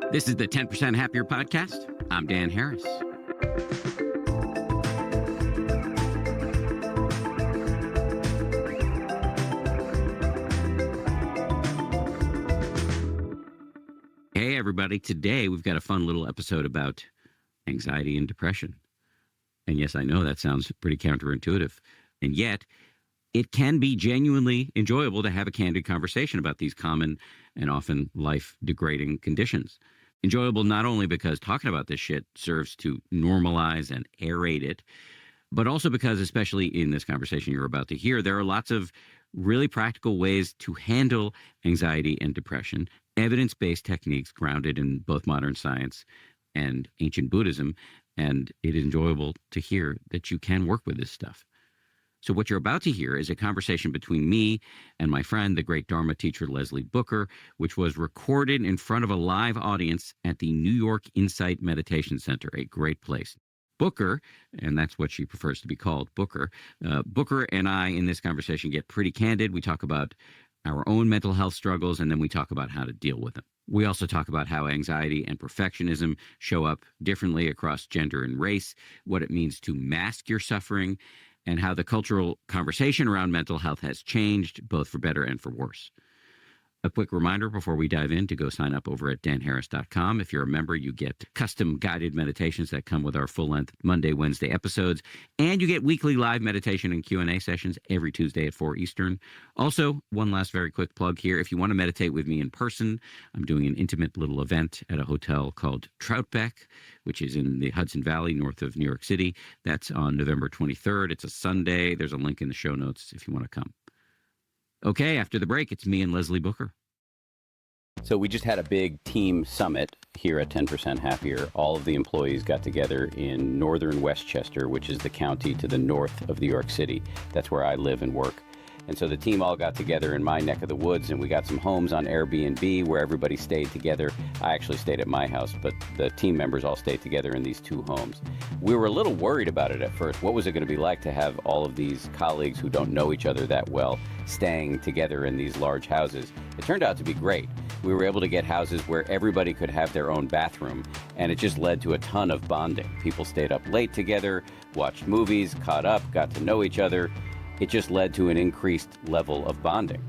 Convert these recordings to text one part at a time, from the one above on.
This is the 10% Happier Podcast. I'm Dan Harris. Hey, everybody. Today, we've got a fun little episode about anxiety and depression. And yes, I know that sounds pretty counterintuitive. And yet, it can be genuinely enjoyable to have a candid conversation about these common and often life-degrading conditions. Enjoyable not only because talking about this shit serves to normalize and aerate it, but also because, especially in this conversation you're about to hear, there are lots of really practical ways to handle anxiety and depression, evidence-based techniques grounded in both modern science and ancient Buddhism. And it is enjoyable to hear that you can work with this stuff. So what you're about to hear is a conversation between me and my friend, the great Dharma teacher Leslie Booker, which was recorded in front of a live audience at the New York Insight Meditation Center, a great place. Booker, and that's what she prefers to be called, Booker. Booker and I in this conversation get pretty candid. We talk about our own mental health struggles, and then we talk about how to deal with them. We also talk about how anxiety and perfectionism show up differently across gender and race, what it means to mask your suffering, and how the cultural conversation around mental health has changed, both for better and for worse. A quick reminder before we dive in to go sign up over at danharris.com. If you're a member, you get custom guided meditations that come with our full-length Monday, Wednesday episodes, and you get weekly live meditation and Q&A sessions every Tuesday at 4 Eastern. Also, one last very quick plug here. If you want to meditate with me in person, I'm doing an intimate little event at a hotel called Troutbeck, which is in the Hudson Valley, north of New York City. That's on November 23rd. It's a Sunday. There's a link in the show notes if you want to come. Okay, after the break, it's me and Leslie Booker. So we just had a big team summit here at 10% Happier. All of the employees got together in northern Westchester, which is the county to the north of New York City. That's where I live and work. And so the team all got together in my neck of the woods, and we got some homes on Airbnb where everybody stayed together. I actually stayed at my house, but the team members all stayed together in these two homes. We were a little worried about it at first. What was it going to be like to have all of these colleagues who don't know each other that well staying together in these large houses? It turned out to be great. We were able to get houses where everybody could have their own bathroom, and it just led to a ton of bonding. People stayed up late together, watched movies, caught up, got to know each other. It just led to an increased level of bonding.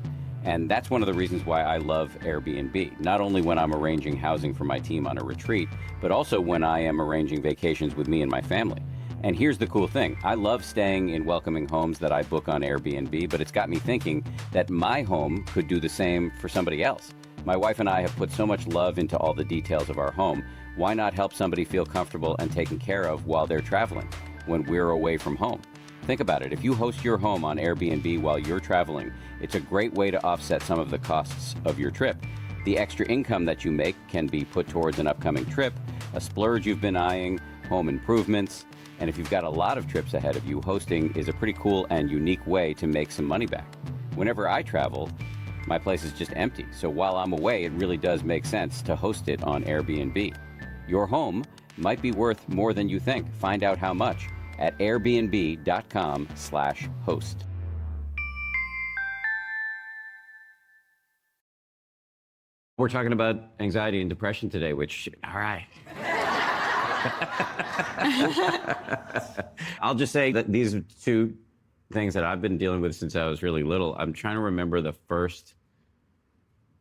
And that's one of the reasons why I love Airbnb, not only when I'm arranging housing for my team on a retreat, but also when I am arranging vacations with me and my family. And here's the cool thing. I love staying in welcoming homes that I book on Airbnb, but it's got me thinking that my home could do the same for somebody else. My wife and I have put so much love into all the details of our home. Why not help somebody feel comfortable and taken care of while they're traveling, when we're away from home? Think about it. If you host your home on Airbnb while you're traveling, it's a great way to offset some of the costs of your trip. The extra income that you make can be put towards an upcoming trip, a splurge you've been eyeing, home improvements. And if you've got a lot of trips ahead of you, hosting is a pretty cool and unique way to make some money back. Whenever I travel, my place is just empty. So while I'm away, it really does make sense to host it on Airbnb. Your home might be worth more than you think. Find out how much at airbnb.com/host. We're talking about anxiety and depression today, which, all right. I'll just say that these are two things that I've been dealing with since I was really little. I'm trying to remember the first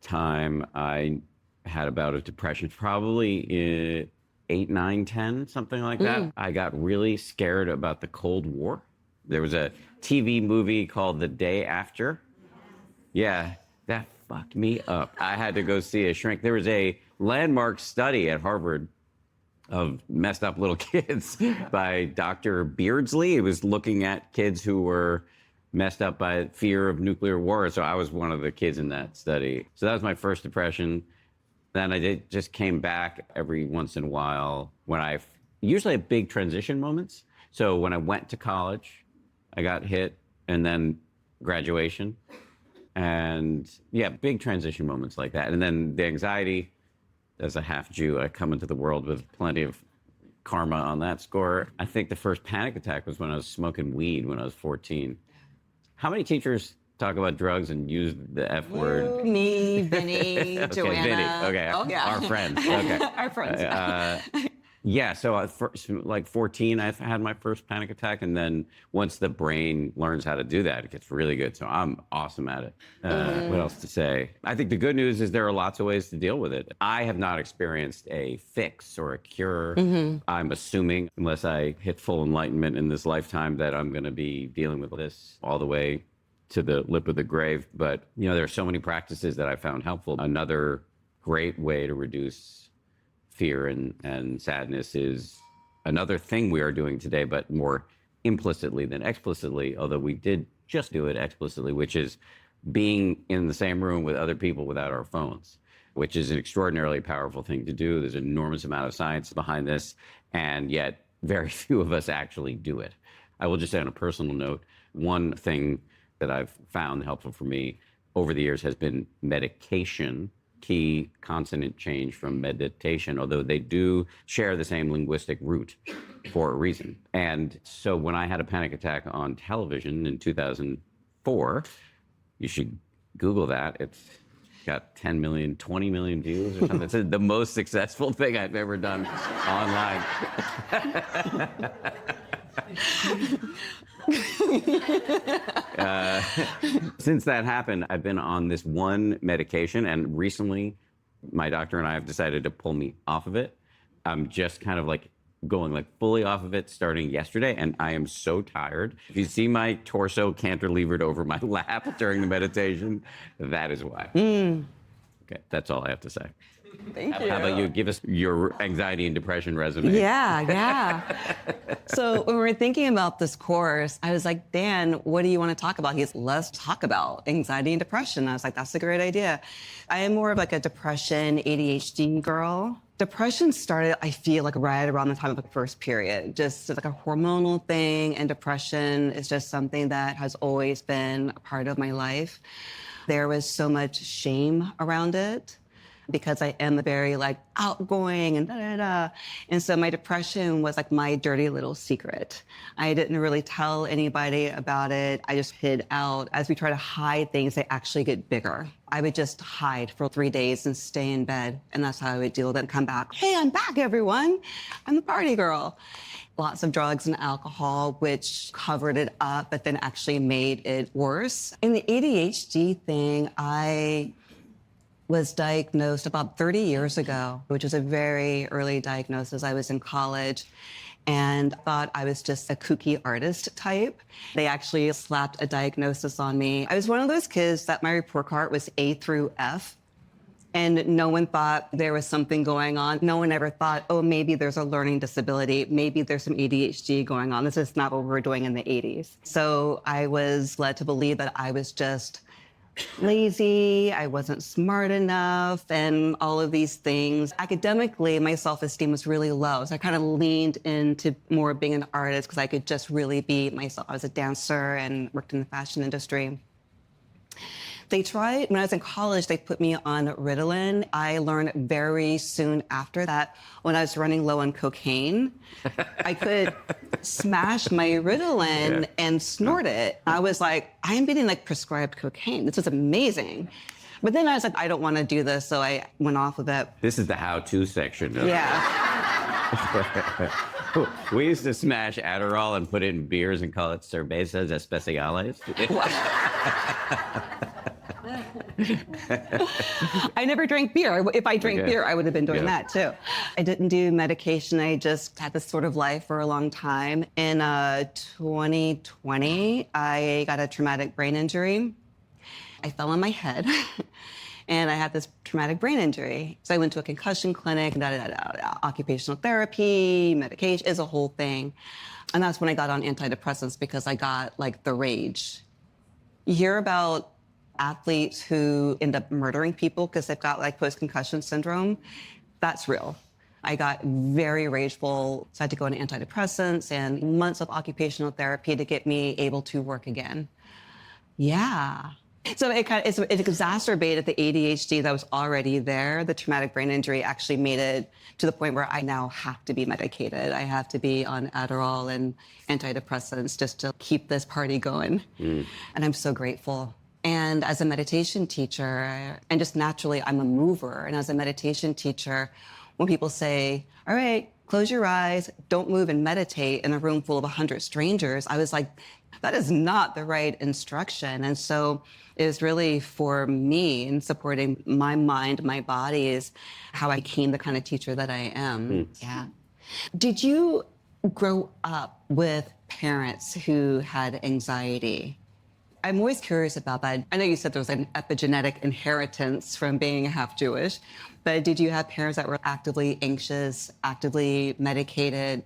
time I had a bout of depression, probably 8, 9, 10, something like that. I got really scared about the Cold War. There was a TV movie called The Day After. Yeah, that fucked me up. I had to go see a shrink. There was a landmark study at Harvard of messed up little kids by Dr. Beardsley. It was looking at kids who were messed up by fear of nuclear war. So I was one of the kids in that study. So that was my first depression. Then just came back every once in a while when usually at big transition moments. So when I went to college, I got hit, and then graduation. And yeah, big transition moments like that. And then the anxiety, as a half Jew, I come into the world with plenty of karma on that score. I think the first panic attack was when I was smoking weed when I was 14. How many teachers talk about drugs and use the F word? Me, Vinny, Okay, Joanna. Vinny. Okay, Oh, yeah. our friends. Okay. Our friends. Yeah, so at first, like 14, I had my first panic attack, and then once the brain learns how to do that, it gets really good. So I'm awesome at it. What else to say? I think the good news is there are lots of ways to deal with it. I have not experienced a fix or a cure. I'm assuming, unless I hit full enlightenment in this lifetime, that I'm going to be dealing with this all the way to the lip of the grave. But, there are so many practices that I found helpful. Another great way to reduce fear and sadness is another thing we are doing today, but more implicitly than explicitly, although we did just do it explicitly, which is being in the same room with other people without our phones, which is an extraordinarily powerful thing to do. There's an enormous amount of science behind this, and yet very few of us actually do it. I will just say on a personal note, one thing that I've found helpful for me over the years has been medication. Key consonant change from meditation, although they do share the same linguistic root for a reason. And so when I had a panic attack on television in 2004, you should Google that. It's got 10 million, 20 million views or something. It's the most successful thing I've ever done online. Since that happened, I've been on this one medication, and recently my doctor and I have decided to pull me off of it. I'm just kind of like going like fully off of it starting yesterday, and I am so tired. If you see my torso cantilevered over my lap during the meditation, that is why. Okay, that's all I have to say. Thank you. How about you give us your anxiety and depression resume? Yeah. So when we were thinking about this course, I was like, Dan, what do you want to talk about? He's, let's talk about anxiety and depression. I was like, that's a great idea. I am more of like a depression, ADHD girl. Depression started, I feel like right around the time of the first period, just like a hormonal thing. And depression is just something that has always been a part of my life. There was so much shame around it, because I am very like outgoing and da-da-da. And so my depression was like my dirty little secret. I didn't really tell anybody about it. I just hid out. As we try to hide things, they actually get bigger. I would just hide for 3 days and stay in bed. And that's how I would deal with it and come back. Hey, I'm back, everyone. I'm the party girl. Lots of drugs and alcohol, which covered it up, but then actually made it worse. In the ADHD thing, I was diagnosed about 30 years ago, which was a very early diagnosis. I was in college and thought I was just a kooky artist type. They actually slapped a diagnosis on me. I was one of those kids that my report card was A through F, and no one thought there was something going on. No one ever thought, oh, maybe there's a learning disability. Maybe there's some ADHD going on. This is not what we were doing in the 80s. So I was led to believe that I was just lazy, I wasn't smart enough, and all of these things. Academically, my self-esteem was really low. So I kind of leaned into more being an artist because I could just really be myself. I was a dancer and worked in the fashion industry. They tried, when I was in college, they put me on Ritalin. I learned very soon after that, when I was running low on cocaine, I could smash my Ritalin and snort it. I was like, I'm getting like prescribed cocaine. This is amazing. But then I was like, I don't want to do this, so I went off of it. This is the how-to section. Yeah. We used to smash Adderall and put it in beers and call it cervezas especiales. I never drank beer. If I drank beer, I would have been doing that too. I didn't do medication. I just had this sort of life for a long time. In 2020, I got a traumatic brain injury. I fell on my head and I had this traumatic brain injury. So I went to a concussion clinic, occupational therapy, medication, is a whole thing. And that's when I got on antidepressants because I got like the rage. You hear about athletes who end up murdering people because they've got like post-concussion syndrome. That's real. I got very rageful, so I had to go on antidepressants and months of occupational therapy to get me able to work again. Yeah. So it exacerbated the ADHD that was already there. The traumatic brain injury actually made it to the point where I now have to be medicated. I have to be on Adderall and antidepressants just to keep this party going. And I'm so grateful. And as a meditation teacher, and just naturally, I'm a mover. And as a meditation teacher, when people say, all right, close your eyes, don't move and meditate in a room full of 100 strangers, I was like, that is not the right instruction. And so it was really for me in supporting my mind, my body is how I became the kind of teacher that I am. Yeah. Did you grow up with parents who had anxiety? I'm always curious about that. I know you said there was an epigenetic inheritance from being half Jewish, but did you have parents that were actively anxious, actively medicated?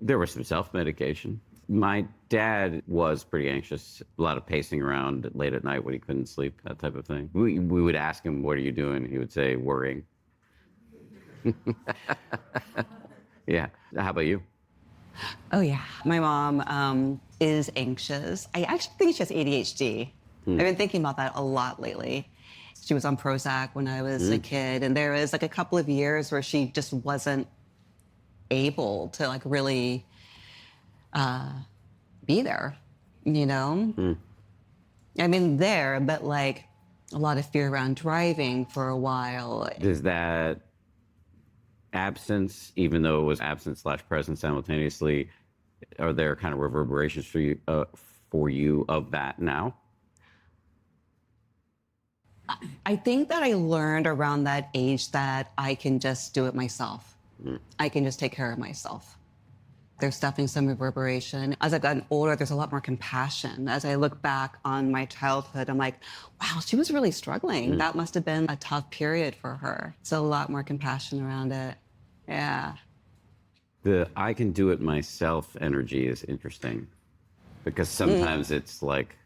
There was some self-medication. My dad was pretty anxious, a lot of pacing around late at night when he couldn't sleep, that type of thing. We would ask him, what are you doing? He would say, worrying. Yeah. How about you? Oh, yeah. My mom is anxious. I actually think she has ADHD. I've been thinking about that a lot lately. She was on Prozac when I was a kid, and there was like a couple of years where she just wasn't able to like really be there, you know? I mean, there, but like a lot of fear around driving for a while. Does that absence, even though it was absence / present simultaneously, are there kind of reverberations for you of that now? I think that I learned around that age that I can just do it myself. I can just take care of myself. There's definitely some reverberation. As I've gotten older, there's a lot more compassion. As I look back on my childhood, I'm like, wow, she was really struggling. That must have been a tough period for her. So a lot more compassion around it. Yeah. The I can do it myself energy is interesting because sometimes it's like,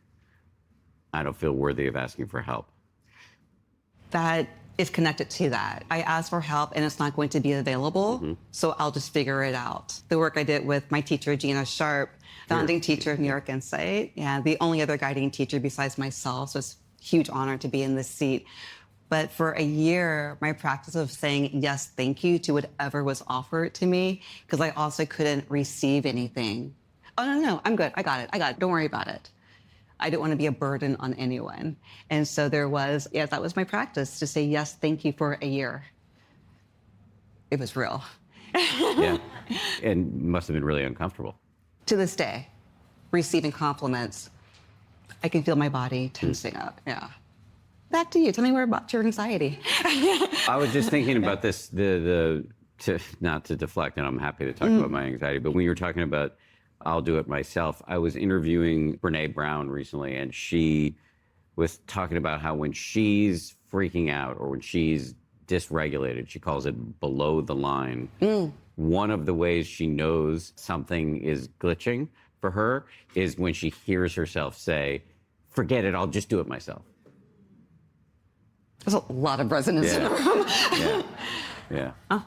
I don't feel worthy of asking for help. That is connected to that. I ask for help and it's not going to be available, so I'll just figure it out. The work I did with my teacher, Gina Sharp, founding teacher of New York Insight, yeah, the only other guiding teacher besides myself, so it's a huge honor to be in this seat. But for a year, my practice of saying yes, thank you to whatever was offered to me, because I also couldn't receive anything. Oh, no, I'm good. I got it. Don't worry about it. I didn't want to be a burden on anyone. And so there was, yeah, that was my practice, to say yes, thank you for a year. It was real. Yeah. And must have been really uncomfortable. To this day, receiving compliments, I can feel my body tensing up. Yeah. Back to you. Tell me more about your anxiety. I was just thinking about this, not to deflect, and I'm happy to talk about my anxiety, but when you were talking about I'll do it myself, I was interviewing Brene Brown recently, and she was talking about how when she's freaking out or when she's dysregulated, she calls it below the line. One of the ways she knows something is glitching for her is when she hears herself say, forget it, I'll just do it myself. There's a lot of resonance in the room. Yeah.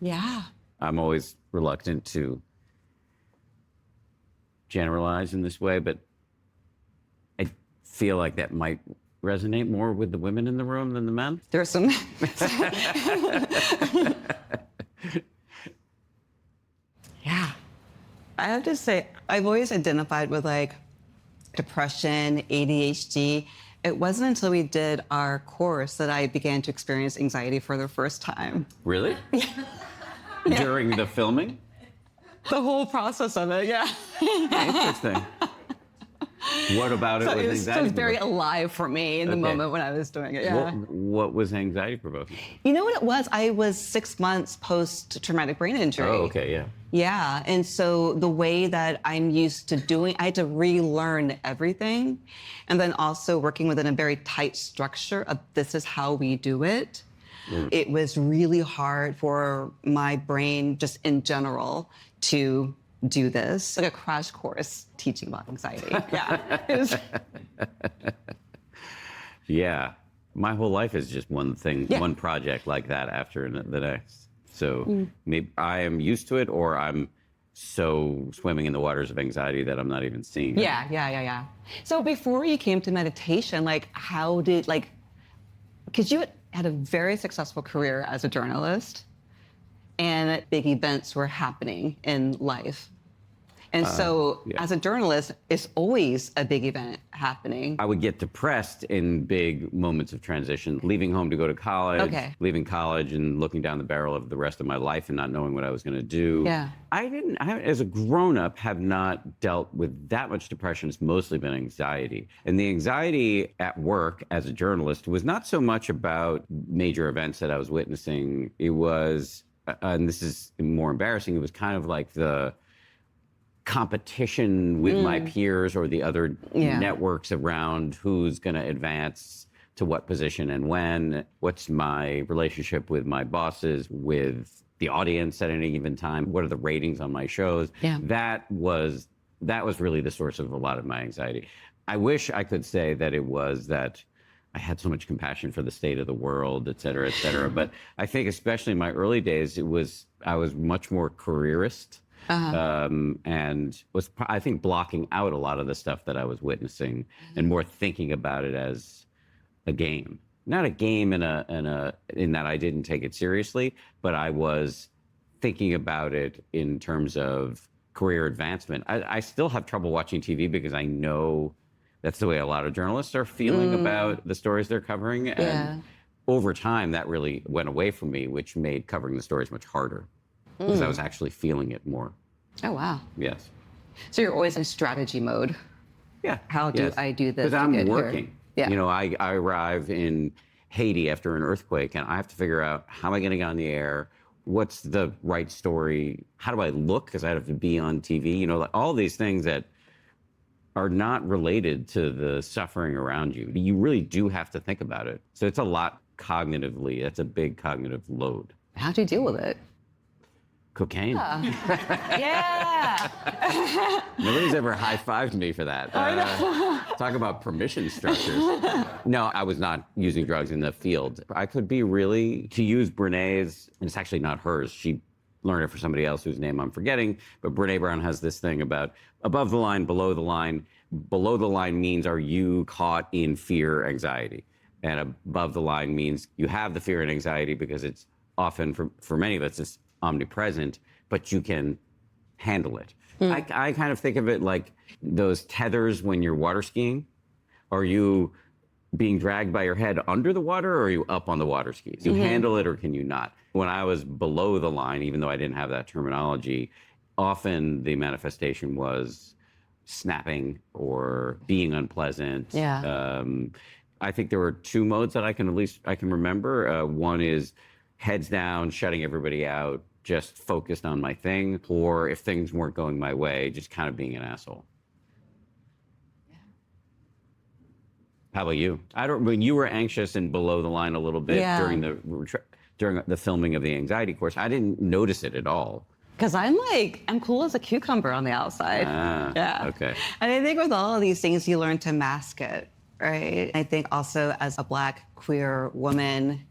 Yeah. I'm always reluctant to generalize in this way, but I feel like that might resonate more with the women in the room than the men. There's some. Yeah. I have to say, I've always identified with like depression, ADHD. It wasn't until we did our course that I began to experience anxiety for the first time. Really? Yeah. During the filming? The whole process of it, yeah. Interesting. What about it was anxiety? It was very alive for me in the moment when I was doing it. Yeah. What was anxiety provoking? You know what it was? I was 6 months post-traumatic brain injury. Oh, okay, yeah. Yeah, and so the way that I'm used to doing, I had to relearn everything. And then also working within a very tight structure of this is how we do it. It was really hard for my brain, just in general, to do this, like a crash course teaching about anxiety. Yeah. It was... Yeah. My whole life is just one thing, one project like that after the next. So maybe I am used to it, or I'm so swimming in the waters of anxiety that I'm not even seeing it. Yeah. So before you came to meditation, like how did, like, because you had a very successful career as a journalist and big events were happening in life. And so yeah. as a journalist, it's always a big event happening. I would get depressed in big moments of transition, leaving home to go to college, Okay. leaving college and looking down the barrel of the rest of my life and not knowing what I was going to do. Yeah. As a grown-up, have not dealt with that much depression. It's mostly been anxiety. And the anxiety at work as a journalist was not so much about major events that I was witnessing. It was, and this is more embarrassing, it was kind of like the competition with my peers or the other networks around who's going to advance to what position and when, what's my relationship with my bosses, with the audience at any given time, what are the ratings on my shows. Yeah. That was really the source of a lot of my anxiety. I wish I could say that it was that I had so much compassion for the state of the world, et cetera, et cetera. But I think especially in my early days, I was much more careerist. And was, I think, blocking out a lot of the stuff that I was witnessing and more thinking about it as a game. Not a game in that I didn't take it seriously, but I was thinking about it in terms of career advancement. I still have trouble watching TV because I know that's the way a lot of journalists are feeling about the stories they're covering. And over time, that really went away from me, which made covering the stories much harder. Because I was actually feeling it more. Oh, wow. Yes. So you're always in strategy mode. Yeah. How do I do this? Because I'm get working. Here? Yeah. You know, I arrive in Haiti after an earthquake, and I have to figure out how am I going to get on the air? What's the right story? How do I look? Because I have to be on TV. You know, like all these things that are not related to the suffering around you. You really do have to think about it. So it's a lot cognitively. That's a big cognitive load. How do you deal with it? Cocaine. Yeah. Nobody's ever high-fived me for that. Talk about permission structures. No, I was not using drugs in the field. I could be really, to use Brené's, and it's actually not hers. She learned it for somebody else whose name I'm forgetting, but Brené Brown has this thing about above the line, below the line. Below the line means, are you caught in fear, anxiety? And above the line means you have the fear and anxiety because it's often, for many of us, it's omnipresent, but you can handle it. I kind of think of it like those tethers when you're water skiing. Are you being dragged by your head under the water, or are you up on the water skis? You handle it, or can you not? When I was below the line, even though I didn't have that terminology, often the manifestation was snapping or being unpleasant. Yeah. I think there were two modes that I can remember. One is heads down, shutting everybody out, just focused on my thing, or if things weren't going my way, just kind of being an asshole. Yeah. How about you? When you were anxious and below the line a little bit during the filming of the anxiety course, I didn't notice it at all. Because I'm cool as a cucumber on the outside. Yeah. Okay. And I think with all of these things, you learn to mask it, right? I think also as a Black queer woman,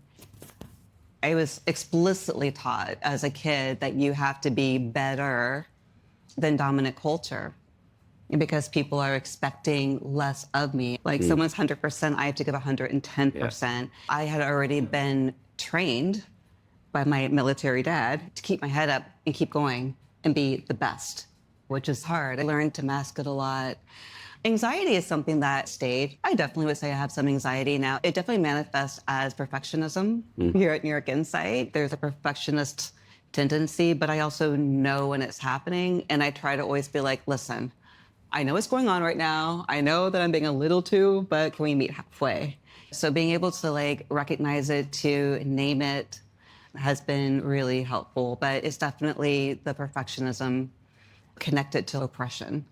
I was explicitly taught as a kid that you have to be better than dominant culture because people are expecting less of me. Like someone's 100%, I have to give 110%. Yeah. I had already been trained by my military dad to keep my head up and keep going and be the best, which is hard. I learned to mask it a lot. Anxiety is something that stayed. I definitely would say I have some anxiety now. It definitely manifests as perfectionism here at New York Insight. There's a perfectionist tendency, but I also know when it's happening. And I try to always be like, listen, I know what's going on right now. I know that I'm being a little too, but can we meet halfway? So being able to recognize it, to name it, has been really helpful. But it's definitely the perfectionism connected to oppression.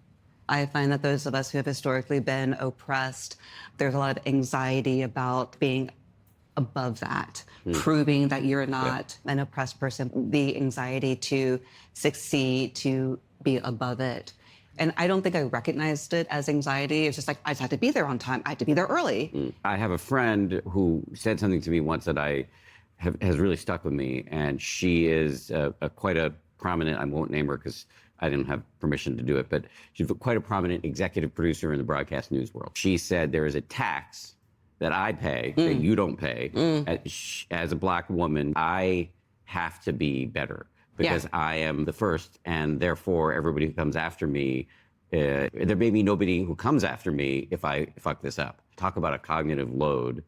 I find that those of us who have historically been oppressed, there's a lot of anxiety about being above that, proving that you're not an oppressed person, the anxiety to succeed, to be above it. And I don't think I recognized it as anxiety. It's just like, I just had to be there on time. I had to be there early. I have a friend who said something to me once that has really stuck with me. And she is quite a prominent, I won't name her because I didn't have permission to do it, but she's quite a prominent executive producer in the broadcast news world. She said there is a tax that I pay that you don't pay. As a Black woman, I have to be better because I am the first, and therefore everybody who comes after me, there may be nobody who comes after me if I fuck this up. Talk about a cognitive load,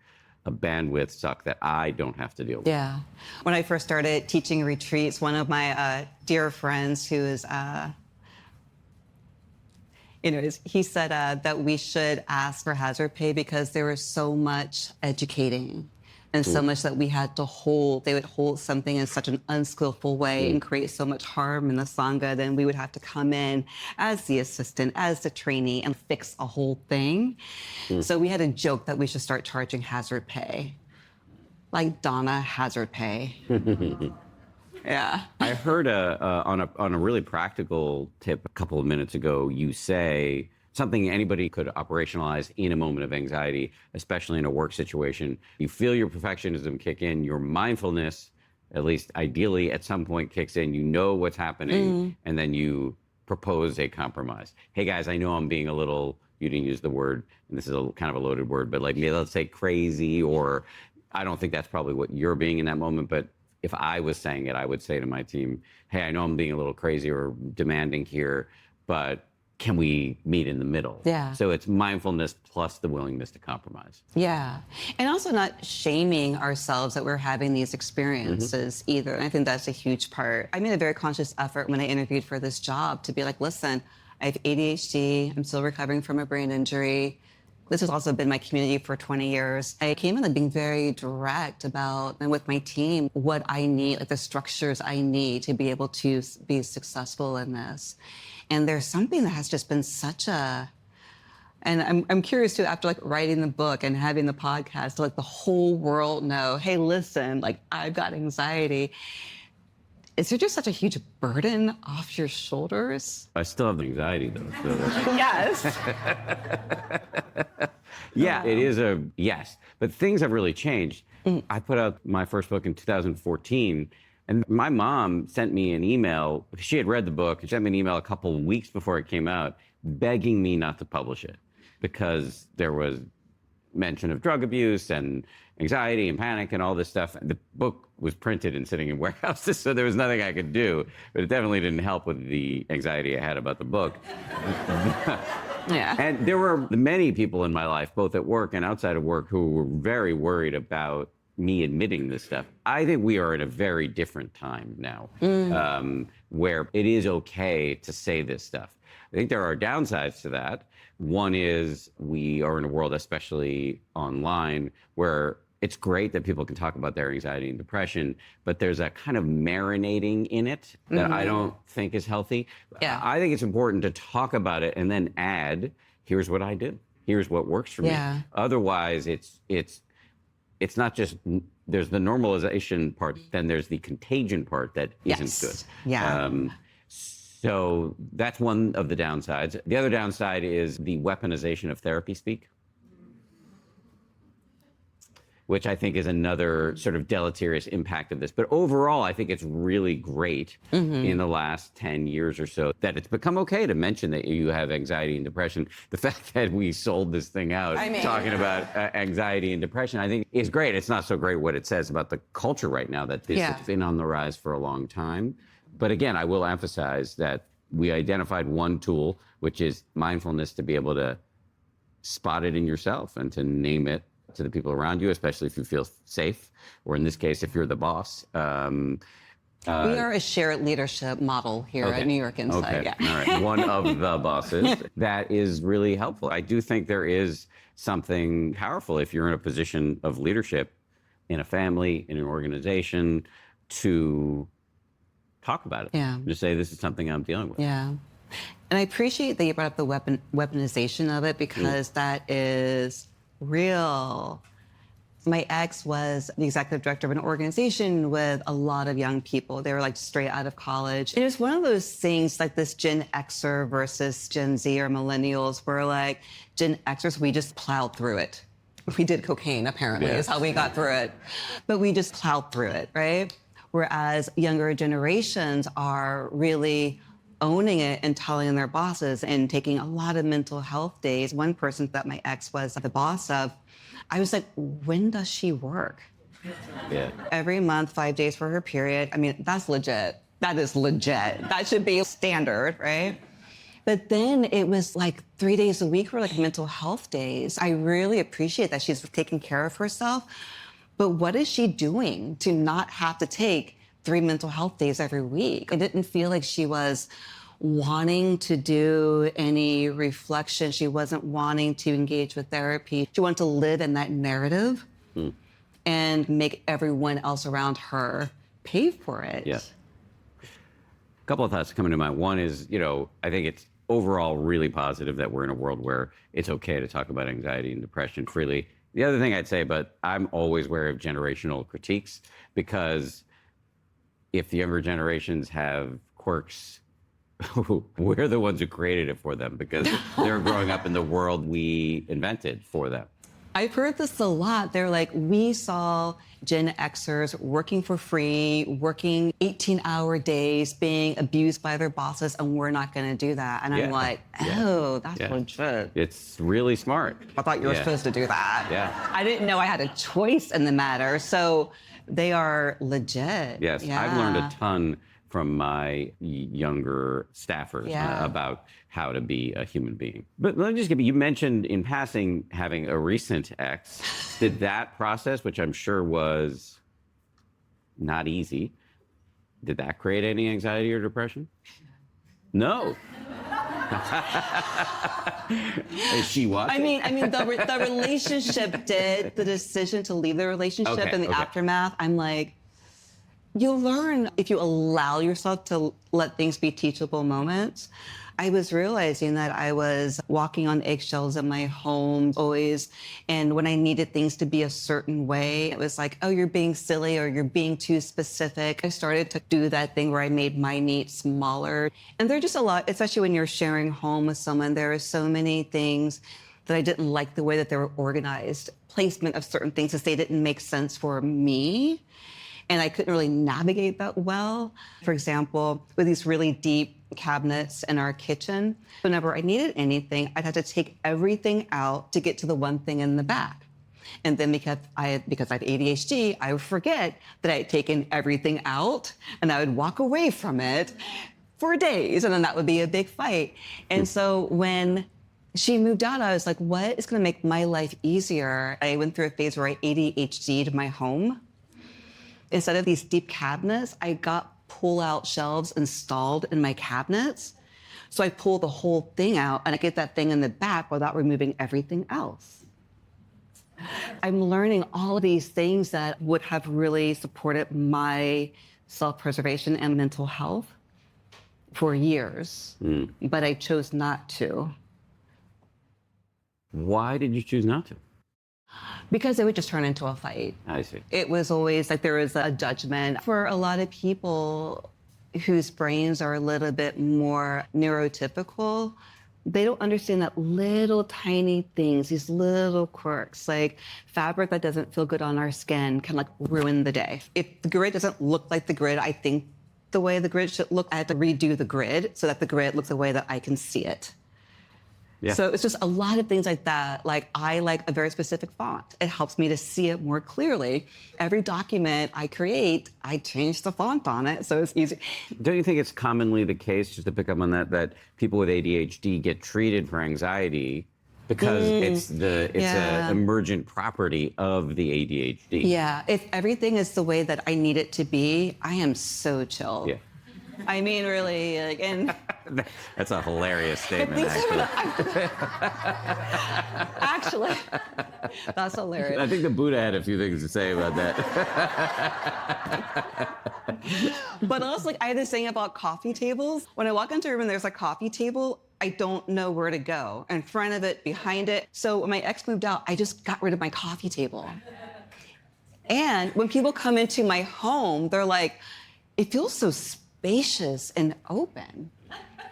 a bandwidth suck that I don't have to deal with. Yeah. When I first started teaching retreats, one of my dear friends who is, he said that we should ask for hazard pay because there was so much educating and so much that we had to hold. They would hold something in such an unskillful way and create so much harm in the Sangha. Then we would have to come in as the assistant, as the trainee, and fix a whole thing. So we had a joke that we should start charging hazard pay. Like Donna hazard pay. Yeah. I heard on a really practical tip a couple of minutes ago, you say something anybody could operationalize in a moment of anxiety, especially in a work situation. You feel your perfectionism kick in, your mindfulness, at least ideally at some point, kicks in. You know what's happening, and then you propose a compromise. Hey guys, I know I'm being a little, you didn't use the word, and this is kind of a loaded word, but like maybe let's say crazy, or I don't think that's probably what you're being in that moment, but if I was saying it, I would say to my team, hey, I know I'm being a little crazy or demanding here, but can we meet in the middle? Yeah. So it's mindfulness plus the willingness to compromise. Yeah. And also not shaming ourselves that we're having these experiences either. And I think that's a huge part. I made a very conscious effort when I interviewed for this job to be like, listen, I have ADHD. I'm still recovering from a brain injury. This has also been my community for 20 years. I came in like being very direct about, and with my team, what I need, like the structures I need to be able to be successful in this. And there's something that has just been such a, and I'm curious too, after like writing the book and having the podcast, to let the whole world know, hey, listen, like I've got anxiety. Is there just such a huge burden off your shoulders? I still have the anxiety though. So Yes. yeah, it is yes, but things have really changed. I put out my first book in 2014, and my mom sent me an email. She had read the book and sent me an email a couple of weeks before it came out, begging me not to publish it because there was mention of drug abuse and anxiety and panic and all this stuff. The book was printed and sitting in warehouses, so there was nothing I could do, but it definitely didn't help with the anxiety I had about the book. Yeah. And there were many people in my life, both at work and outside of work, who were very worried about me admitting this stuff. I think we are in a very different time now, where it is okay to say this stuff. I think there are downsides to that. One is we are in a world, especially online, where it's great that people can talk about their anxiety and depression, but there's a kind of marinating in it that I don't think is healthy. Yeah. I think it's important to talk about it and then add, here's what I did. Here's what works for me. Otherwise, it's not just, there's the normalization part, then there's the contagion part that isn't good. Yeah. So that's one of the downsides. The other downside is the weaponization of therapy speak, which I think is another sort of deleterious impact of this. But overall, I think it's really great in the last 10 years or so that it's become okay to mention that you have anxiety and depression. The fact that we sold this thing out talking about anxiety and depression, I think is great. It's not so great what it says about the culture right now, that this has been on the rise for a long time. But again, I will emphasize that we identified one tool, which is mindfulness, to be able to spot it in yourself and to name it to the people around you, especially if you feel safe, or in this case, if you're the boss. We are a shared leadership model here at New York Insight. Okay. All right. One of the bosses. That is really helpful. I do think there is something powerful if you're in a position of leadership in a family, in an organization, to talk about it. Yeah. Just say, this is something I'm dealing with. Yeah. And I appreciate that you brought up the weaponization of it, because that is real. My ex was the executive director of an organization with a lot of young people. They were like straight out of college. And it's one of those things, like this Gen Xer versus Gen Z or millennials, where like Gen Xers, we just plowed through it. We did cocaine, apparently, is how we got through it. But we just plowed through it, right? Whereas younger generations are really owning it and telling their bosses and taking a lot of mental health days. One person that my ex was the boss of, I was like, when does she work? Yeah. Every month, 5 days for her period. I mean, that's legit. That is legit. That should be standard, right? But then it was like 3 days a week were like mental health days. I really appreciate that she's taking care of herself. But what is she doing to not have to take 3 mental health days every week? I didn't feel like she was wanting to do any reflection. She wasn't wanting to engage with therapy. She wanted to live in that narrative and make everyone else around her pay for it. Yeah. A couple of thoughts coming to mind. One is, I think it's overall really positive that we're in a world where it's okay to talk about anxiety and depression freely. The other thing I'd say, but I'm always wary of generational critiques, because if the younger generations have quirks, we're the ones who created it for them, because they're growing up in the world we invented for them. I've heard this a lot. They're like, we saw Gen Xers working for free, working 18-hour days, being abused by their bosses, and we're not going to do that. And I'm like, oh, that's legit. It's really smart. I thought you were supposed to do that. Yeah. I didn't know I had a choice in the matter. So they are legit. Yes, Yeah. I've learned a ton from my younger staffers about how to be a human being. But let me just give you mentioned in passing having a recent ex. Did that process, which I'm sure was not easy, did that create any anxiety or depression? No. Is she watching? I mean, the relationship did. The decision to leave the relationship in the aftermath, I'm like, you learn if you allow yourself to let things be teachable moments. I was realizing that I was walking on eggshells in my home always. And when I needed things to be a certain way, it was like, oh, you're being silly or you're being too specific. I started to do that thing where I made my needs smaller. And there are just a lot, especially when you're sharing home with someone, there are so many things that I didn't like the way that they were organized. Placement of certain things, as they didn't make sense for me. And I couldn't really navigate that well. For example, with these really deep cabinets in our kitchen, whenever I needed anything, I'd have to take everything out to get to the one thing in the back. And then because I had ADHD, I would forget that I had taken everything out, and I would walk away from it for days, and then that would be a big fight. And so when she moved out, I was like, what is going to make my life easier? I went through a phase where I ADHD'd my home. Instead of these deep cabinets, I got pull-out shelves installed in my cabinets. So I pull the whole thing out and I get that thing in the back without removing everything else. I'm learning all of these things that would have really supported my self-preservation and mental health for years, but I chose not to. Why did you choose not to? Because it would just turn into a fight. I see. It was always like there was a judgment. For a lot of people whose brains are a little bit more neurotypical, they don't understand that little tiny things, these little quirks, like fabric that doesn't feel good on our skin can like ruin the day. If the grid doesn't look like the grid I think the way the grid should look, I have to redo the grid so that the grid looks the way that I can see it. Yeah. So it's just a lot of things like that. Like I like a very specific font. It helps me to see it more clearly. Every document I create, I change the font on it, so it's easy. Don't you think it's commonly the case, just to pick up on that, that people with ADHD get treated for anxiety because it's an emergent property of the ADHD? Yeah, if everything is the way that I need it to be, I am so chill. Yeah. I mean, really, like, and that's a hilarious statement, actually. Actually, that's hilarious. I think the Buddha had a few things to say about that. But also, like, I had this thing about coffee tables. When I walk into a room and there's a coffee table, I don't know where to go. In front of it, behind it. So when my ex moved out, I just got rid of my coffee table. And when people come into my home, they're like, it feels so spacious and open.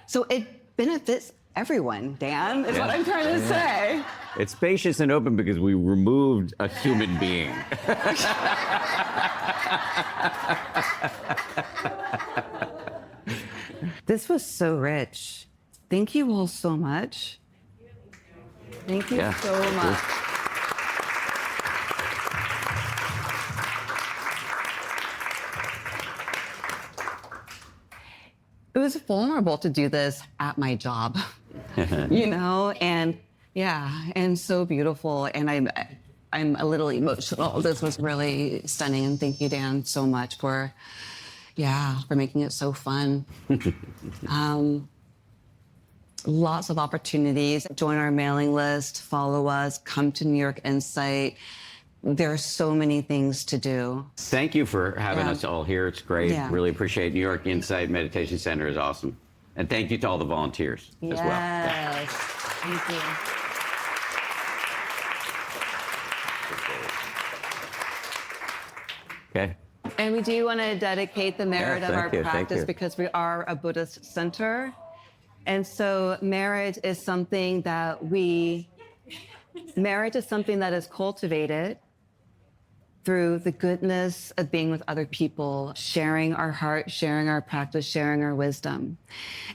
So it benefits everyone, Dan, is what I'm trying to say. It's spacious and open because we removed a human being. This was so rich. Thank you all so much. Thank you so much. was vulnerable to do this at my job, and yeah, and so beautiful. And I'm a little emotional. This was really stunning. And thank you, Dan, so much for making it so fun. Lots of opportunities. Join our mailing list, follow us, come to New York Insight. There are so many things to do. Thank you for having us all here. It's great. Yeah. Really appreciate New York Insight Meditation Center is awesome. And thank you to all the volunteers as well. Yes. Thank you. Okay. And we do want to dedicate the merit of our thank practice you. because we are a Buddhist center. And so merit is something that is cultivated through the goodness of being with other people, sharing our heart, sharing our practice, sharing our wisdom.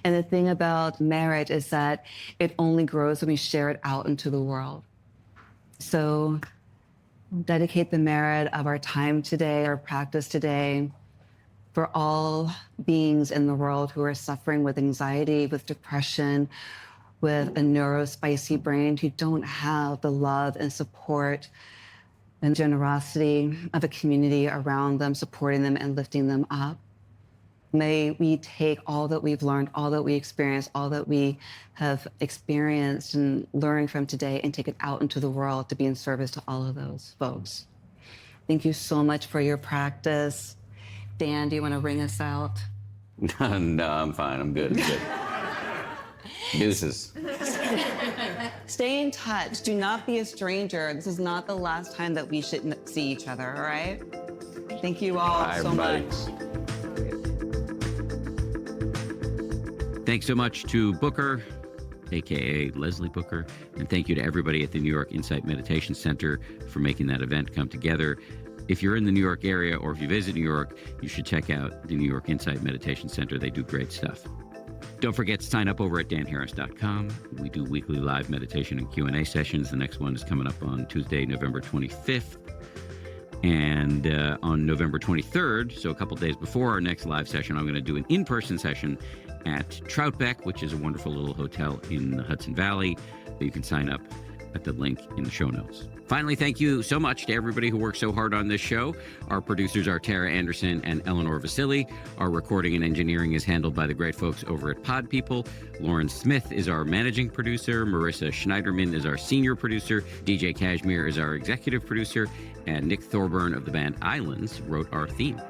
And the thing about merit is that it only grows when we share it out into the world. So dedicate the merit of our time today, our practice today, for all beings in the world who are suffering with anxiety, with depression, with a neurospicy brain, who don't have the love and support and generosity of a community around them, supporting them and lifting them up. May we take all that we've learned, all that we experienced, all that we have experienced and learning from today and take it out into the world to be in service to all of those folks. Thank you so much for your practice. Dan, do you want to ring us out? No, I'm fine. I'm good. Deuces. Stay in touch. Do not be a stranger. This is not the last time that we should see each other, all right? Thank you all Bye, so everybody. much. Thanks so much to Booker, aka Leslie Booker, and thank you to everybody at the New York Insight Meditation Center for making that event come together. If you're in the New York area or if you visit New York, you should check out the New York Insight Meditation Center. They do great stuff. Don't forget to sign up over at danharris.com. We do weekly live meditation and Q&A sessions. The next one is coming up on Tuesday, November 25th. And on November 23rd, so a couple days before our next live session, I'm going to do an in-person session at Troutbeck, which is a wonderful little hotel in the Hudson Valley. You can sign up at the link in the show notes. Finally, thank you so much to everybody who worked so hard on this show. Our producers are Tara Anderson and Eleanor Vasily. Our recording and engineering is handled by the great folks over at Pod People. Lauren Smith is our managing producer. Marissa Schneiderman is our senior producer. DJ Kashmir is our executive producer. And Nick Thorburn of the band Islands wrote our theme.